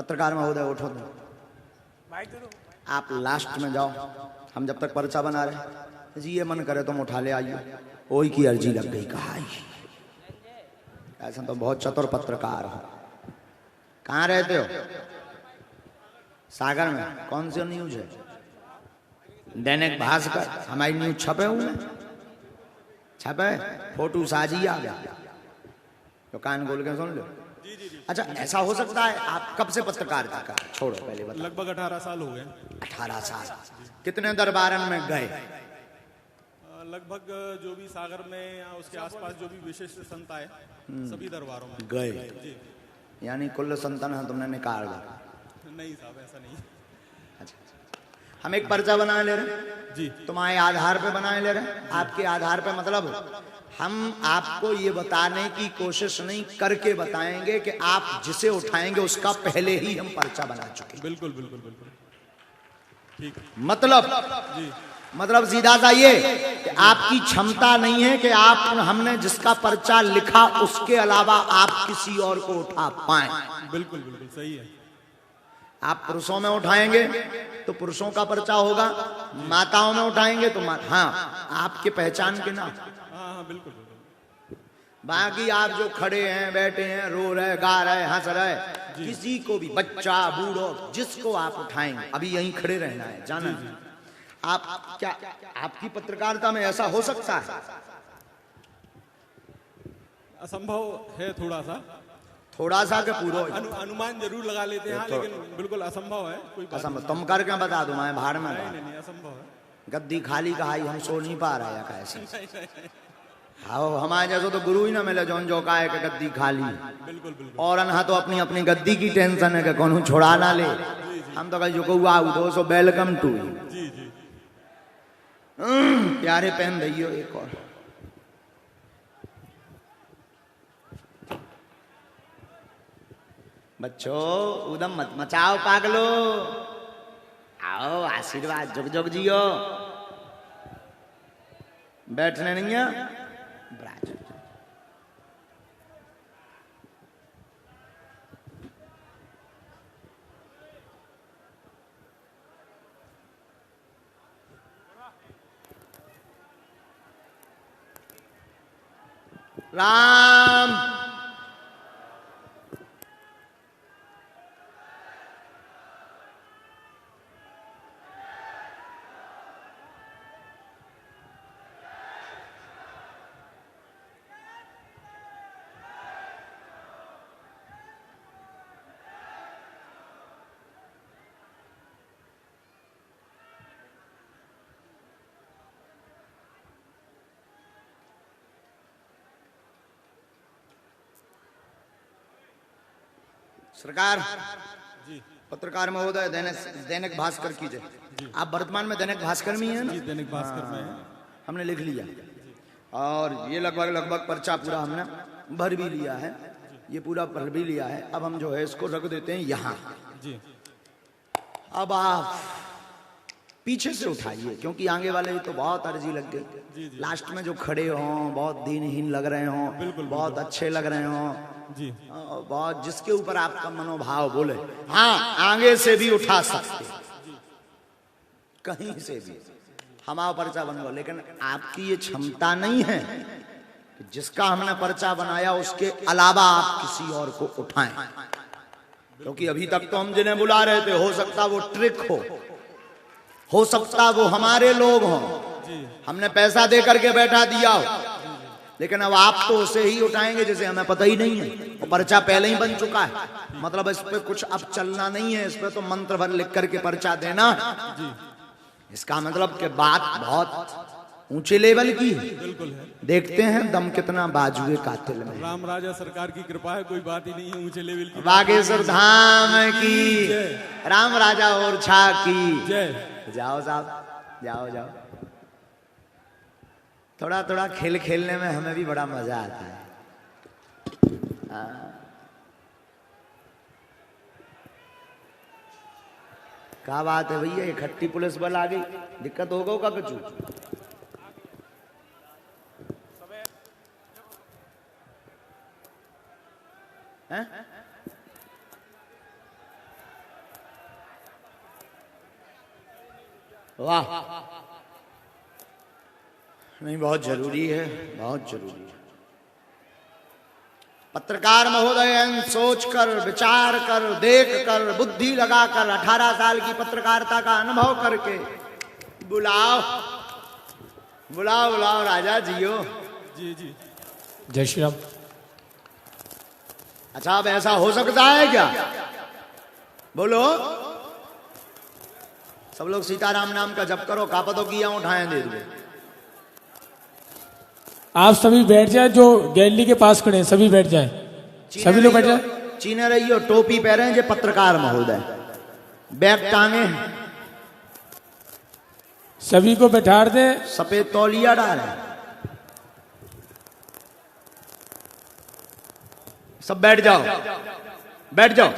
पत्रकार महोदय उठो तो आप लास्ट में जाओ, हम जब तक पर्चा बना रहे जी, ये मन करे तुम उठा ले आइए। ओई की अर्जी लग गई, कहा ऐसा तो बहुत चतुर पत्रकार हो। कहाँ रहते हो? सागर में। कौन सी न्यूज है? दैनिक भास्कर। हमारी न्यूज छपे हुए छपे, फोटो साजी आ गया तो कान खोल के सुन लो। अच्छा, ऐसा हो सकता है आप कब से पत्रकारिता कर? छोड़ो पहले बताओ। लगभग 18 साल हो गए। 18 साल। कितने दरबारन में गए? लगभग जो भी सागर में या उसके आसपास जो भी विशिष्ट संत आए सभी दरबारों में गए। यानी कुल संतन है तुमने निकाल दिया? नहीं साहब, ऐसा नहीं। अच्छा, हम एक पर्चा बनाए ले रहे जी, तुम्हारे आधार पे बनाए ले रहे। आपके आधार पे मतलब हम आपको ये बताने की कोशिश नहीं करके बताएंगे कि आप जिसे उठाएंगे उसका पहले ही हम पर्चा बना चुके। बिल्कुल बिल्कुल बिल्कुल ठीक। मतलब सीधा सा ये कि आपकी क्षमता नहीं है कि आप हमने जिसका पर्चा लिखा उसके अलावा आप किसी और को उठा पाए। बिल्कुल बिल्कुल सही है। आप पुरुषों में उठाएंगे तो पुरुषों का पर्चा होगा, माताओं में उठाएंगे तो हाँ आपके पहचान के नाम। हाँ बिल्कुल बिल्कुल। बाकी आप जो खड़े हैं, बैठे हैं, रो रहे, गा रहे, हंस रहे, किसी को भी, बच्चा बूढ़ो, जिसको आप उठाएंगे, अभी यहीं खड़े रहना है, जाना है। आप क्या आपकी पत्रकारिता में ऐसा हो सकता है? असंभव है थोड़ा सा के पूरा अनुमान जरूर लगा लेते हैं, लेकिन बिल्कुल असंभव है। कोई असंभव तुम करके बता दो, मैं भाड़ में नहीं, असंभव है। गद्दी खाली कहा हम सो नहीं पा रहे हैं कैसे? हाँ, हमारे जैसे तो गुरु ही ना मिले जौन जो का है कि गद्दी खाली। बिल्कुल बिल्कुल। और अनहा तो अपनी अपनी गद्दी की टेंशन है कि कौन छोड़ा ना ले। हम तो कहीं जो को सो वेलकम टू। जी जी। प्यारे पहन दियो एक और। बच्चों उदम मत मचाओ पागलो, आओ आशीर्वाद जुग जुग जियो। बैठने नहीं है ब्राज। राम सरकार जी। पत्रकार महोदय दैनिक भास्कर कीजिए। आप वर्तमान में दैनिक भास्कर में ही है ना? जी, दैनिक भास्कर में है। हमने लिख लिया और ये लगभग पर्चा पूरा हमने भर भी लिया है। ये पूरा भर भी लिया है। अब हम जो है इसको रख देते हैं यहाँ। जी। अब आप पीछे से उठाइए क्योंकि आगे वाले तो बहुत अर्जी लग गई। लास्ट में जो खड़े हों बहुत दीनहीन लग रहे हों, बहुत अच्छे लग रहे हों जी, बहुत जिसके ऊपर आपका मनोभाव बोले, हाँ आगे से भी उठा सकते, कहीं से भी हमारा पर्चा बनवा। लेकिन आपकी ये क्षमता नहीं है कि जिसका हमने पर्चा बनाया उसके अलावा आप किसी और को उठाएं, क्योंकि अभी तक तो हम जिन्हें बुला रहे थे हो सकता वो ट्रिक हो सकता वो हमारे लोग हों, हमने पैसा दे करके बैठा दिया हो। लेकिन अब आप तो उसे ही उठाएंगे जिसे हमें पता ही नहीं है, वो पर्चा पहले ही बन चुका है। मतलब इस पे कुछ अब चलना नहीं है, इस पे तो मंत्र भर लिख करके पर्चा देना। इसका मतलब कि बात बहुत ऊंचे लेवल की है। बिल्कुल है। देखते हैं दम कितना बाजुए कातिल में। राम राजा सरकार की कृपा है, कोई बात ही नहीं है ऊंचे लेवल की। बागेश्वर धाम की, राम राजा और छा की जय। जाओ साहब, जाओ जाओ। थोड़ा थोड़ा खेल खेलने में हमें भी बड़ा मजा आता है। क्या बात है भैया, इकट्ठी पुलिस बल आ गई, दिक्कत होगा का कुछ? वाह, नहीं बहुत जरूरी है, बहुत जरूरी है। पत्रकार महोदय सोच कर, विचार कर, देख कर, बुद्धि लगाकर 18 साल की पत्रकारिता का अनुभव करके बुलाओ बुलाओ बुलाओ राजा जियो। जी जी। जय श्री राम। अच्छा, अब ऐसा हो सकता है क्या? बोलो। सब लोग सीताराम नाम का जप करो, कापतों की उठाएं दे दो। आप सभी बैठ जाए, जो गैलरी के पास खड़े हैं सभी बैठ जाएं, सभी लोग बैठ जाए। चीने रही हो, टोपी पहने जो पत्रकार महोदय, बैग टांगे, सभी को बैठा दें, सफेद तौलिया डाले, सब बैठ जाओ, बैठ जाओ।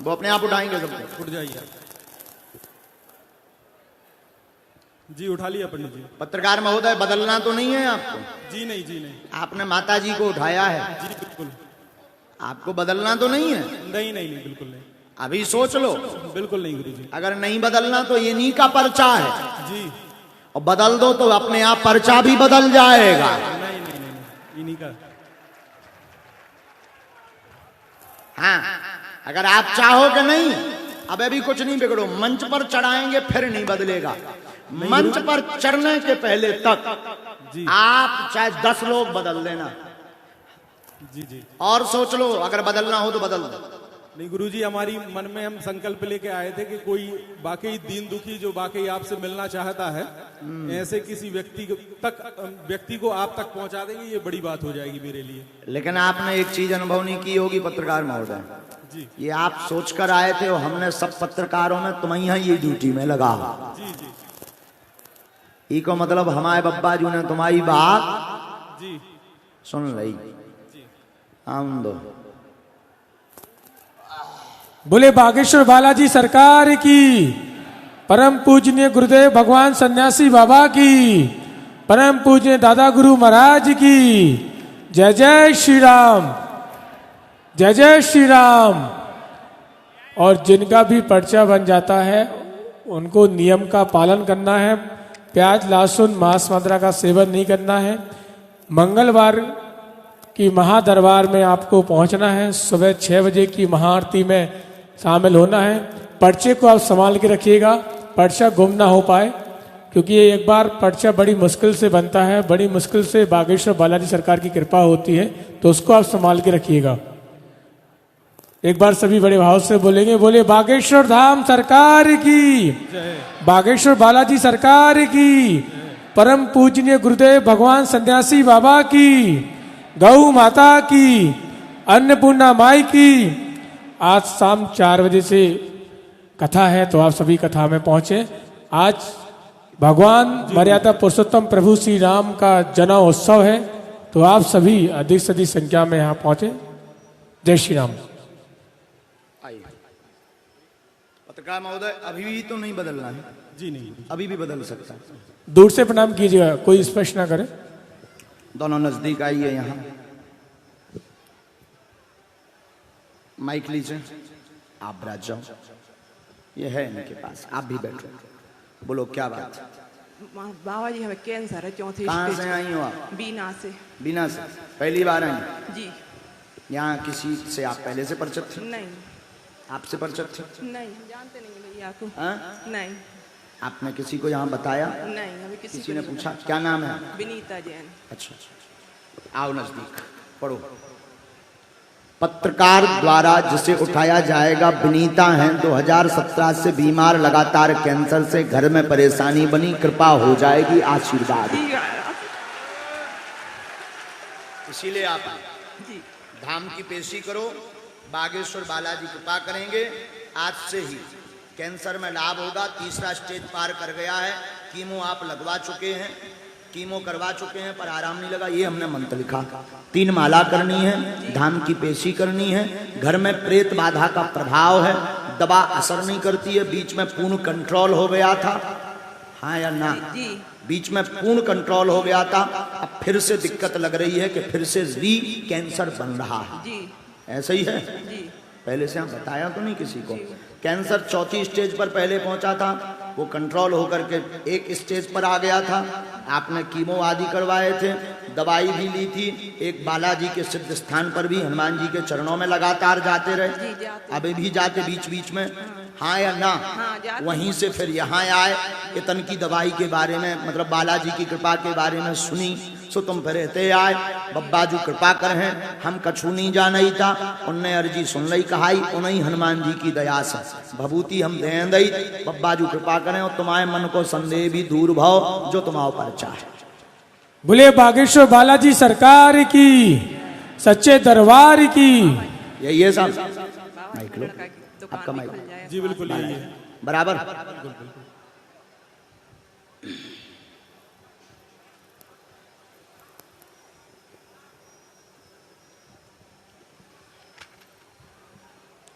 वो अपने आप उठाएंगे सबको। उठ जाइए जी, उठा लिया पंडित जी। पत्रकार महोदय बदलना तो नहीं है आपको? जी नहीं, जी नहीं। आपने माता जी को उठाया है, जी बिल्कुल। आपको बदलना तो नहीं है? नहीं नहीं नहीं, बिल्कुल नहीं। अभी सोच लो। बिल्कुल नहीं गुरु जी। अगर नहीं बदलना तो ये नी का पर्चा है जी। और बदल दो तो अपने आप पर्चा भी बदल जाएगा। नहीं नहीं नहीं, नहीं। इन्हीं का। हाँ, अगर आप चाहो कि नहीं अब अभी कुछ नहीं बिगड़ो, मंच पर चढ़ाएंगे फिर नहीं बदलेगा। मंच पर चढ़ने के पहले तक जी। आप चाहे 10 लोग बदल देना। जी जी। और सोच लो, अगर बदलना हो तो बदल दो। नहीं गुरुजी, हमारी मन में हम संकल्प लेके आए थे कि कोई वाकई दीन दुखी जो वाकई आपसे मिलना चाहता है, ऐसे किसी व्यक्ति को आप तक पहुंचा देंगे, ये बड़ी बात हो जाएगी मेरे लिए। लेकिन आपने एक चीज अनुभव नहीं की होगी पत्रकार महोदय जी। ये आप सोच कर आए थे और हमने सब पत्रकारों में तुम्हें ये ड्यूटी में लगा। जी जी। ई को मतलब हमारे बब्बा जी ने तुम्हारी बात जी सुन रही। हम दो बोले बागेश्वर बालाजी सरकार की, परम पूजनीय गुरुदेव भगवान सन्यासी बाबा की, परम पूजनीय दादा गुरु महाराज की। जय जय श्री राम, जय जय श्री राम। और जिनका भी पर्चा बन जाता है उनको नियम का पालन करना है। प्याज, लहसुन, मांस मदिरा का सेवन नहीं करना है। मंगलवार की महादरबार में आपको पहुंचना है। सुबह 6 बजे की महाआरती में शामिल होना है। पर्चे को आप संभाल के रखिएगा, पर्चा गुम ना हो पाए, क्योंकि ये एक बार पर्चा बड़ी मुश्किल से बनता है, बड़ी मुश्किल से बागेश्वर बालाजी सरकार की कृपा होती है, तो उसको आप संभाल के रखिएगा। एक बार सभी बड़े भाव से बोलेंगे, बोले बागेश्वर धाम सरकार की, बागेश्वर बालाजी सरकार की, परम पूजनीय गुरुदेव भगवान सन्यासी बाबा की, गौ माता की, अन्नपूर्णा माई की। आज शाम 4 बजे से कथा है, तो आप सभी कथा में पहुंचे। आज भगवान मर्यादा पुरुषोत्तम प्रभु श्री राम का जन्म उत्सव है, तो आप सभी अधिक से अधिक संख्या में यहाँ पहुंचे। जय श्री राम। पत्रकार महोदय अभी भी तो नहीं बदलना है? जी नहीं, अभी भी बदल सकता है। दूर से प्रणाम कीजिएगा, कोई स्पर्श ना करे। दोनों नजदीक आइए, यहाँ माइक लीजिए, आप बैठ जाओ, ये है इनके पास, आप भी बैठो। बोलो क्या बात है? बाबा जी हमें कैंसर है, चौथी कहाँ स्टेज। से आई हो आप? बीना से। बीना से पहली बार आई? जी। यहाँ किसी से आप पहले से परिचित थे? नहीं आपसे परिचित थे? नहीं, जानते नहीं भैया को। हाँ? नहीं आपने किसी को यहाँ बताया? नहीं, हमें किसी किसी को ने नहीं पूछा क्या नाम है? पता। विनीता जैन। अच्छा, आओ नजदीक, पढ़ो। पत्रकार द्वारा जिसे उठाया जाएगा विनीता हैं, 2017 से बीमार, लगातार कैंसर से घर में परेशानी बनी, कृपा हो जाएगी, आशीर्वाद। इसीलिए आप जी। धाम की पेशी करो, बागेश्वर बालाजी कृपा करेंगे। आज से ही कैंसर में लाभ होगा। 3रा स्टेज पार कर गया है। कीमो आप लगवा चुके हैं, कीमो करवा चुके हैं, पर आराम नहीं लगा। ये हमने मंत्र लिखा, 3 माला करनी है, धाम की पेशी करनी है। घर में प्रेत बाधा का प्रभाव है, दवा असर नहीं करती है। बीच में पूर्ण कंट्रोल हो गया था, हाँ या ना? जी। बीच में पूर्ण कंट्रोल हो गया था, अब फिर से दिक्कत लग रही है कि फिर से री कैंसर बन रहा है। जी। ऐसा ही है? जी। पहले से हम बताया तो नहीं किसी को। कैंसर 4थी स्टेज पर पहले पहुंचा था, वो कंट्रोल होकर के एक स्टेज पर आ गया था। आपने कीमो आदि करवाए थे, दवाई भी ली थी, एक बालाजी के सिद्ध स्थान पर भी हनुमान जी के चरणों में लगातार जाते रहे, जी, जाते। अभी भी जाते बीच बीच में, हाँ या ना? हाँ, जाते। वहीं से फिर यहाँ आए, इतन की दवाई के बारे में मतलब बालाजी की कृपा के बारे में सुनी, सो तुम फिर रहते आए, बब्बा जो कृपा कर हैं, हम कछु नहीं जानई था, उनने अर्जी सुन लई कहाई, उन्हीं हनुमान जी की दया से भभूति हम दे दई, बब्बा जो कृपा करें और तुम्हारे मन को संदेह भी दूर भाव जो तुम्हारे पर चाहे। बोले बागेश्वर बालाजी सरकार की, सच्चे दरबार की। यही है साहब, माइक लो, लड़का की दुकान आपका भी माइक खुल जाए। जी बिल्कुल यही है। बराबर।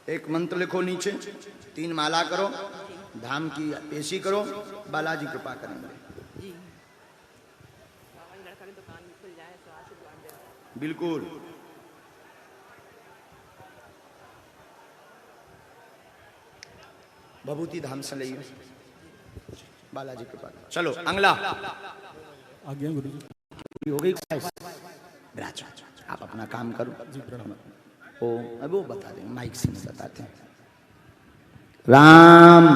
एक मंत्र लिखो नीचे, 3 माला करो, धाम की पेशी करो, बालाजी कृपा करेंगे। जी बाबा जी लड़का की दुकान भी खुल जाए तो आशीर्वाद दे। बिल्कुल। भभूति धाम से ले बालाजी कृपा करें। चलो अगला आज्ञा गुरु जी। हो गई। राजा आप अपना काम करो। ओ अब वो बता देंगे, माइक से नहीं बताते हैं। राम